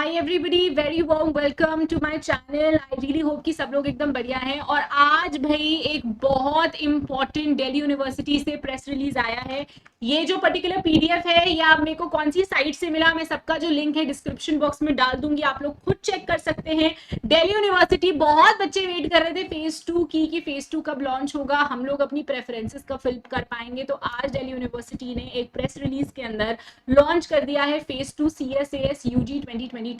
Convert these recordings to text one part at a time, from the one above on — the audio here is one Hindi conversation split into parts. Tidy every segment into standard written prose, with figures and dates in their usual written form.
Hi everybody, very warm welcome to my channel. I really hope कि सब लोग एकदम बढ़िया हैं। और आज भाई एक बहुत इंपॉर्टेंट दिल्ली यूनिवर्सिटी से प्रेस रिलीज आया है। ये जो पर्टिकुलर पीडीएफ है या मेरे को कौन सी साइट से मिला, मैं सबका जो लिंक है डिस्क्रिप्शन बॉक्स में डाल दूंगी, आप लोग खुद चेक कर सकते हैं। दिल्ली यूनिवर्सिटी, बहुत बच्चे वेट कर रहे थे फेज 2 की कि फेज 2 कब लॉन्च होगा, हम लोग अपनी प्रेफरेंसेस कब फिल कर पाएंगे। तो आज दिल्ली यूनिवर्सिटी ने एक प्रेस रिलीज के अंदर लॉन्च कर दिया है फेज 2 CSAS UG 2022।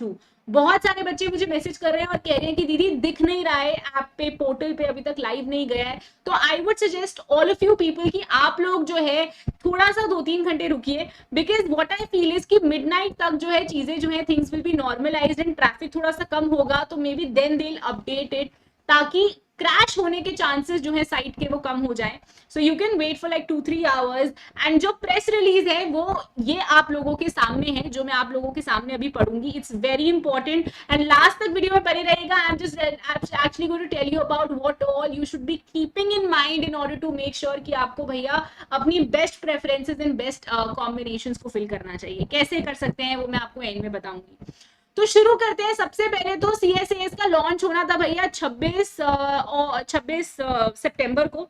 बहुत सारे बच्चे मुझे मैसेज कर रहे हैं और कह रहे हैं कि दीदी दिख नहीं रहा है ऐप पे, पोर्टल पे अभी तक लाइव नहीं गया है। तो I would suggest all of you people कि आप लोग जो है थोड़ा सा 2-3 घंटे रुकिए, because what I feel is कि मिडनाइट तक जो है चीजें जो है things will be normalized and traffic थोड़ा सा कम होगा, तो maybe then they will update it ताकि क्रैश होने के चांसेस जो है साइट के वो कम हो जाए। So you can wait for like 2-3 hours. And जो प्रेस रिलीज है वो ये आप लोगों के सामने है, जो मैं आप लोगों के सामने अभी पढ़ूंगी। It's very important and last तक वीडियो में बने रहेगा। I am just actually going to tell you about what all you should be keeping in mind in order to make sure कि आपको भैया अपनी best preferences and best combinations को फिल करना चाहिए। कैसे कर सकते हैं वो मैं आपको एंड में बताऊंगी। तो शुरू करते हैं। सबसे पहले तो CSAS का लॉन्च होना था भैया 26 सितंबर को।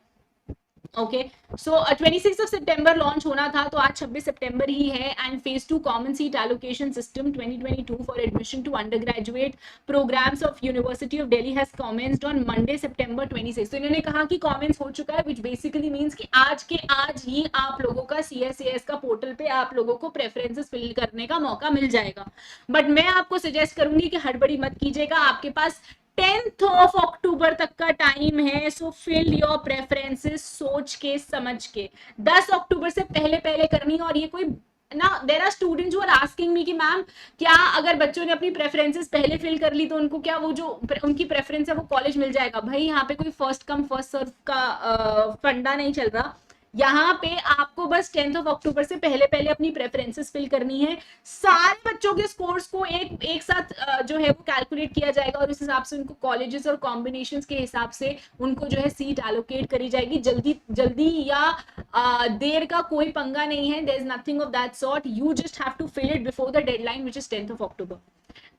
ओके, सो 26 सितंबर लॉन्च होना था, तो आज 26 सितंबर ही है। And phase 2 common seat allocation system 2022 for admission to undergraduate programs of University of Delhi has commenced on Monday September 26। तो इन्होंने कहा कि कमेंस हो चुका है, विच बेसिकली मीन्स कि आज के आज ही आप लोगों का CSAS का पोर्टल पे आप लोगों को प्रेफरेंसेस फिल करने का मौका मिल जाएगा। बट मैं आपको सजेस्ट करूंगी कि हड़बड़ी मत कीजिएगा, आपके पास 10th ऑफ अक्टूबर तक का टाइम है। सो फिल योर प्रेफरेंसेस सोच के समझ के। 10 अक्टूबर से पहले पहले करनी है। और ये कोई ना, there are students who are asking me कि मैम क्या अगर बच्चों ने अपनी प्रेफरेंसेस पहले फिल कर ली तो उनको क्या वो जो उनकी प्रेफरेंस है वो कॉलेज मिल जाएगा? भाई यहाँ पे कोई फर्स्ट कम फर्स्ट सर्व का फंडा नहीं चल रहा। यहाँ पे आपको बस 10th अक्टूबर से पहले पहले अपनी प्रेफरेंसेस फिल करनी है। सारे बच्चों के स्कोर्स को एक साथ जो है वो कैलकुलेट किया जाएगा और उस हिसाब से उनको कॉलेजेस और कॉम्बिनेशंस के हिसाब से उनको जो है सीट एलोकेट करी जाएगी। जल्दी या देर का कोई पंगा नहीं है। There is nothing of that sort. You just have to fill it before the deadline which is 10th October.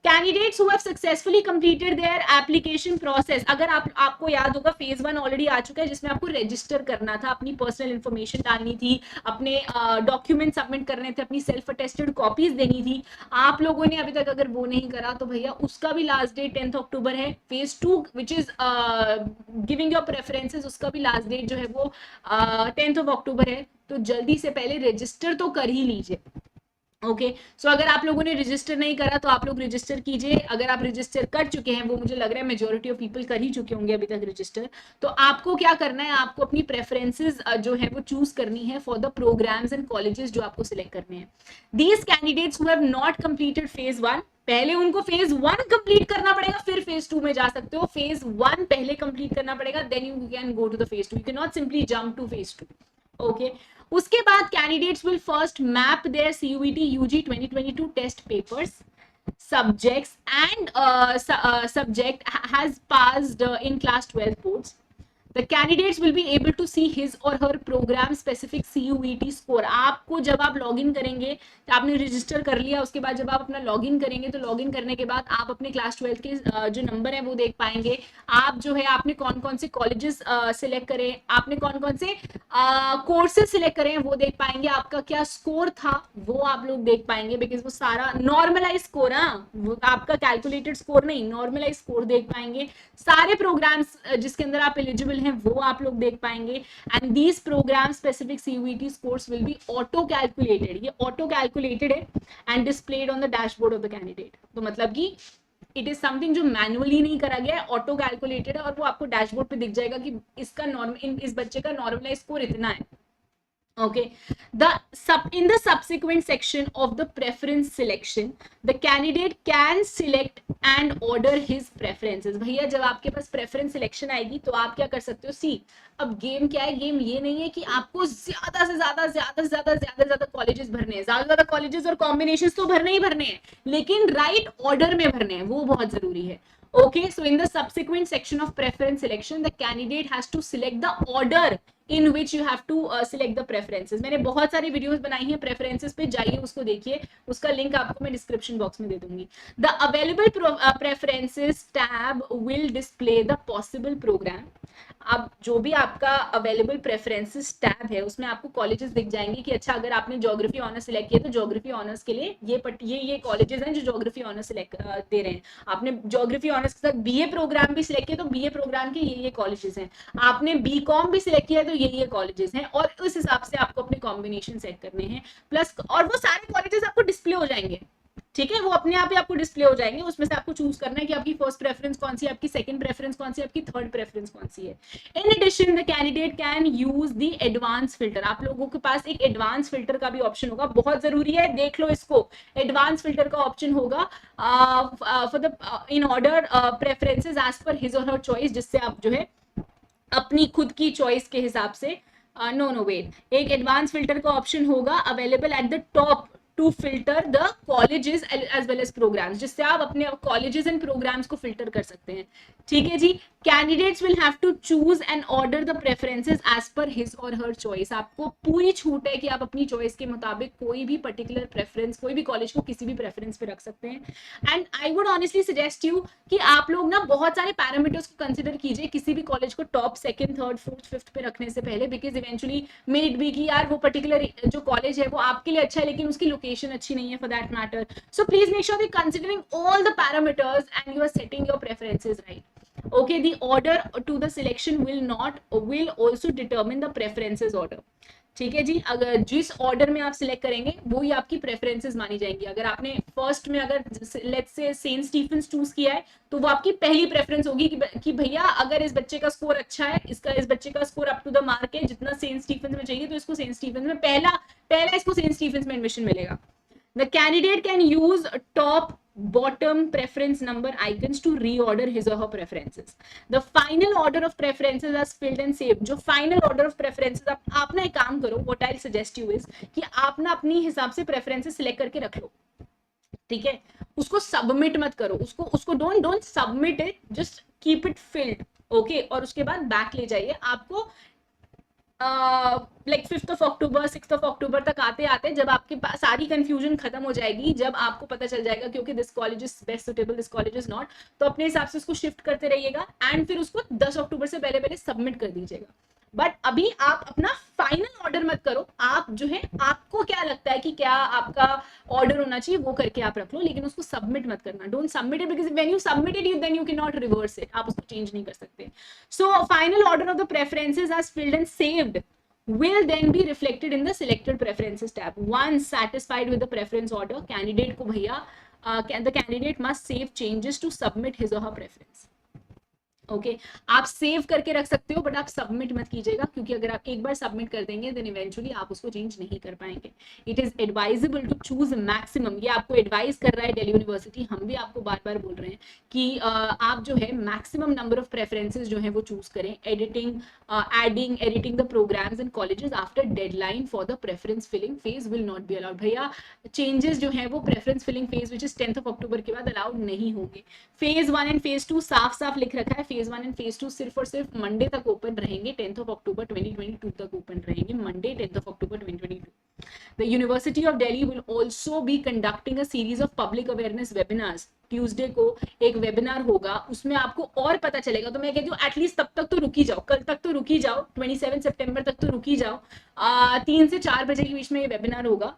Candidates who have successfully completed their application process, अगर आपको याद होगा फेज 1 ऑलरेडी आ चुका है जिसमें आपको रजिस्टर करना था, अपनी पर्सनल इंफॉर्मेशन डालनी थी, अपने डॉक्यूमेंट सबमिट करने थे, अपनी सेल्फ अटेस्टेड कॉपीज देनी थी। आप लोगों ने अभी तक अगर वो नहीं करा तो भैया उसका भी लास्ट डेट 10th अक्टूबर है। Phase 2 which is giving your preferences, उसका भी लास्ट डेट जो है वो 10th अक्टूबर है। तो जल्दी से पहले रजिस्टर तो कर ही लीजिए। ओके, सो अगर आप लोगों ने रजिस्टर नहीं करा तो आप लोग रजिस्टर कीजिए। अगर आप रजिस्टर कर चुके हैं, वो मुझे लग रहा है मेजोरिटी ऑफ पीपल कर ही चुके होंगे अभी तक रजिस्टर, तो आपको क्या करना है, आपको अपनी प्रेफरेंसेस जो है वो चूज करनी है for the programmes and colleges जो आपको सिलेक्ट करने हैं। These candidates who have not completed phase 1, पहले उनको फेज 1 कंप्लीट करना पड़ेगा, फिर फेज 2 में जा सकते हो। फेज 1 पहले कंप्लीट करना पड़ेगा, then you can go to the phase 2। You can not simply jump to phase 2। Okay, उसके बाद candidates will first map their CUET UG 2022 test papers, subjects and subject has passed in class 12 boards. The candidates will be able to see his or her program specific CUET score. आपको जब आप लॉगिन करेंगे, आपने रजिस्टर कर लिया, उसके बाद जब आप अपना लॉगिन करेंगे तो लॉगिन करने के बाद आप अपने क्लास 12 के जो नंबर है वो देख पाएंगे। आप जो है आपने कौन कौन से कॉलेजेस सिलेक्ट करे, आपने कौन कौन से कोर्सेज सिलेक्ट करे वो देख पाएंगे। आपका क्या स्कोर था वो आप लोग देख पाएंगे, बिकॉज वो सारा नॉर्मलाइज स्कोर है, वो आपका कैलकुलेटेड स्कोर नहीं, नॉर्मलाइज स्कोर देख पाएंगे। सारे प्रोग्राम्स जिसके अंदर आप एलिजिबल हैं वो आप लोग देख पाएंगे। And these program specific CUET scores will be auto calculated. ये ऑटो कैलकुलेटेड है and displayed on the dashboard of the candidate. तो मतलब कि इट इज समथिंग जो मैनुअली नहीं करा गया है, ऑटो कैलकुलेटेड है और वो आपको डैशबोर्ड पे दिख जाएगा कि इसका इस बच्चे का नॉर्मलाइज स्कोर इतना है। Okay, in the subsequent section of the preference selection, the candidate can select and order his preferences. भैया जब आपके पास preference selection आएगी तो आप क्या कर सकते हो? सी अब गेम क्या है? गेम ये नहीं है कि आपको ज्यादा से ज्यादा कॉलेजेस भरने हैं, ज्यादा कॉलेजेस और कॉम्बिनेशंस तो भरने ही भरने हैं, लेकिन राइट ऑर्डर में भरने हैं, वो बहुत जरूरी है। Okay, so in the subsequent section of preference selection, the candidate has to select the order in which you have to select the preferences. मैंने बहुत सारी वीडियोस बनाई हैं प्रेफरेंसेस पे, जाइए उसको देखिए, उसका लिंक आपको मैं डिस्क्रिप्शन बॉक्स में दे दूंगी. The available preferences tab will display the possible program. अब जो भी आपका अवेलेबल प्रेफरेंसेस टैब है उसमें आपको कॉलेजेस दिख जाएंगे कि अच्छा अगर आपने ज्योग्राफी ऑनर्स सिलेक्ट किया तो ज्योग्राफी ऑनर्स के लिए ये कॉलेजेस हैं जो ज्योग्राफी ऑनर्स सिलेक्ट दे रहे हैं. आपने ज्योग्राफी ऑनर्स के साथ बीए प्रोग्राम भी सिलेक्ट किया तो बीए प्रोग्राम के ये कॉलेजेस हैं. आपने बीकॉम भी सिलेक्ट किया तो ये कॉलेजेस हैं, और उस हिसाब से आपको अपने कॉम्बिनेशन सेट करने हैं. प्लस और वो सारे कॉलेजेस आपको डिस्प्ले हो जाएंगे, ठीक है, वो अपने आप ही आपको डिस्प्ले हो जाएंगे. उसमें से आपको चूज करना है कि आपकी फर्स्ट प्रेफरेंस कौन सी है, आपकी सेकंड प्रेफरेंस कौन सी है, आपकी थर्ड प्रेफरेंस कौन सी है. In addition the candidate can use the advance filter. आप लोगों के पास एक एडवांस फिल्टर का भी ऑप्शन होगा, बहुत जरूरी है, देख लो इसको. एडवांस फिल्टर का ऑप्शन होगा for the in order preferences as per his और हर चॉइस, जिससे आप जो है अपनी खुद की चॉइस के हिसाब से नो वेट, एक एडवांस फिल्टर का ऑप्शन होगा available at the top to filter the colleges as well as programs, जिससे आप अपने कॉलेजेस एंड प्रोग्राम्स को फिल्टर कर सकते हैं. ठीक है जी. Candidates will have to choose and order the preferences as per his और हर चॉइस. आपको पूरी छूट है कि आप अपनी चॉइस के मुताबिक कोई भी पर्टिकुलर प्रेफरेंस, कोई भी कॉलेज को किसी भी प्रेफरेंस पे रख सकते हैं. And I would honestly suggest you कि आप लोग ना बहुत सारे पैरामीटर्स को कंसिडर कीजिए किसी भी कॉलेज को top, second, third, fourth, fifth पे रखने से पहले, because eventually may it be कि यार वो पर्टिकुलर जो कॉलेज है वो आपके लिए अच्छा है लेकिन उसकी लोकेशन अच्छी नहीं है for that matter. So please make sure that considering all the parameters and you are setting your preferences right. Okay, the order to the selection will also determine the preferences order. ठीक है जी. अगर जिस ऑर्डर में आप सिलेक्ट करेंगे वो ही आपकी प्रेफरेंसेस मानी जाएंगी. अगर आपने फर्स्ट में अगर let's say Saint Stephen's choose किया है तो वो आपकी पहली प्रेफरेंस होगी कि भैया अगर इस बच्चे का स्कोर अच्छा है, इस बच्चे का score up to the mark है जितना सेंट स्टीफेंस में चाहिए, तो इसको सेंट स्टीफेंस में पहला इसको सेंट स्टीफेंस में एडमिशन मिलेगा. The candidate can use top, bottom preference number icons to reorder his or her preferences. The final order of preferences as filled and saved. जो final order of preferences आप ना एक काम करो, what I'll suggest you is कि आप ना अपनी हिसाब से preferences select करके रख लो, ठीक है. उसको सबमिट मत करो, उसको don't submit it, just keep it filled, okay. और उसके बाद बैक ले जाइए. आपको like 5th of October 6th of October तक आते आते जब आपके पास सारी कंफ्यूजन खत्म हो जाएगी, जब आपको पता चल जाएगा क्योंकि this college is best suitable, this college is not, तो अपने हिसाब से उसको शिफ्ट करते रहिएगा एंड फिर उसको 10 अक्टूबर से पहले सबमिट कर दीजिएगा. बट अभी आप अपना फाइनल ऑर्डर मत करो. आप जो है आपको क्या लगता है कि क्या आपका ऑर्डर होना चाहिए वो करके आप रख लो, लेकिन उसको सबमिट मत करना. Don't submit it because when you submit it then you can not reverse it. आप उसको चेंज नहीं कर सकते. So final order of the preferences as filled and saved will then be reflected in the selected preferences tab. Once satisfied with the preference order, candidate को भैया the candidate must save changes to submit his or her preference. Okay आप सेव करके रख सकते हो बट आप सबमिट मत कीजिएगा, क्योंकि अगर आप एक बार सबमिट कर देंगे देन इवेंचुअली आप उसको चेंज नहीं कर पाएंगे. It is advisable to choose maximum. ये आपको एडवाइस कर रहा है दिल्ली यूनिवर्सिटी, हम भी आपको बार बार बोल रहे हैं कि आप जो है मैक्सिमम नंबर ऑफ प्रेफरेंसेस जो है वो चूज करें. Editing the programmes and colleges after deadline for the preference filling phase will not be allowed. भैया चेंजेस जो है वो preference filling phase which is 10th of October के बाद अलाउड नहीं होंगे. फेज 1 एंड फेज 2 साफ लिख रखा है. फेज 1 एंड फेज 2 सिर्फ और सिर्फ मंडे तक ओपन रहेंगे. 10th of October 2022 तक ओपन रहेंगे. Monday 10th of October 2022. The University of Delhi will also be conducting a series of public awareness webinars. Tuesday को एक वेबिनार होगा, उसमें आपको और पता चलेगा. तो मैं कहती हूँ एटलीस्ट तब तक तो रुकी जाओ, कल तक तो रुकी जाओ, 27 सितंबर तक तो रुकी जाओ. 3 से 4 बजे के बीच में ये वेबिनार होगा.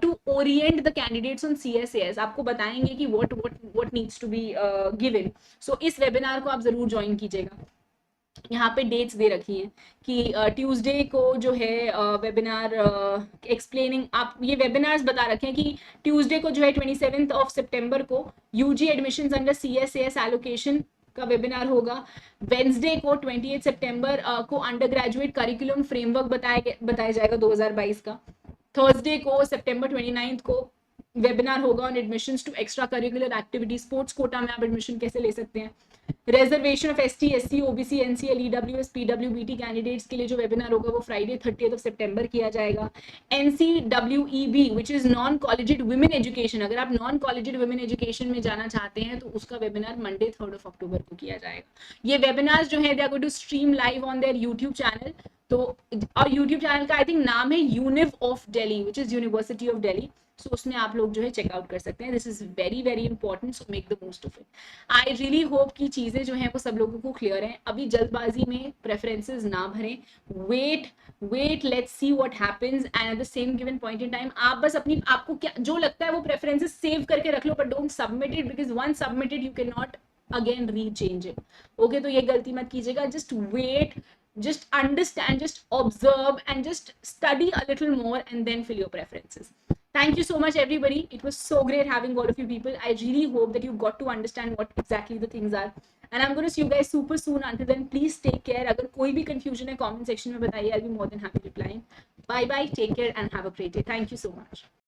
To orient the candidates on CSAS. आपको बताएंगे कि what needs to be given. So इस वेबिनार को आप जरूर ज्वाइन कीजिएगा. यहाँ पे डेट्स दे रखी हैं कि ट्यूसडे को जो है वेबिनार एक्सप्लेनिंग, आप ये वेबिनार्स बता रखे हैं कि ट्यूसडे को जो है 27th of September को UG admissions under CSAS allocation का वेबिनार होगा. वेंसडे को 28 सितंबर को अंडर ग्रेजुएट करिकुलम फ्रेमवर्क बताया जाएगा 2022 का. थर्सडे को September 29 को वेबिनार होगा on admissions to extra curricular activity. Sports quota में आप एडमिशन कैसे ले सकते हैं. Reservation of ST, SC, OBC, NCL, EWS, PWBT candidates के लिए जो वेबिनार होगा वो फ्राइडे 30th सितंबर किया जाएगा। NCWEB which is non collegiate women education, अगर आप नॉन कॉलेजेड वुमेन एजुकेशन में जाना चाहते हैं तो उसका वेबिनार मंडे 3rd अक्टूबर को किया जाएगा। ये वेबिनार्स जो है they are going to stream live on their YouTube channel. तो और यूट्यूब चैनल का आई थिंक नाम है univ of Delhi which is University of Delhi. So उसमें आप लोग जो है चेकआउट कर सकते हैं। This is very very important, so make the most of it. I really hope कि चीजें जो हैं वो सब लोगों को क्लियर हैं। अभी जल्दबाजी में प्रेफरेंसेस ना भरें, wait let's see what happens and at the same given point in time आप बस अपनी आपको क्या जो लगता है वो प्रेफरेंसेस सेव करके रख लो, but don't submit it because once submitted you can not again rechange it. Okay, तो ये गलती मत कीजिएगा। Just wait, just understand, just observe and just study a little more and then fill your preferences. Thank you so much everybody. It was so great having all of you people. I really hope that you got to understand what exactly the things are and I'm going to see you guys super soon. Until then please take care. अगर कोई भी confusion है comment section में बताइए, I'll be more than happy replying. Bye bye, take care and have a great day. Thank you so much.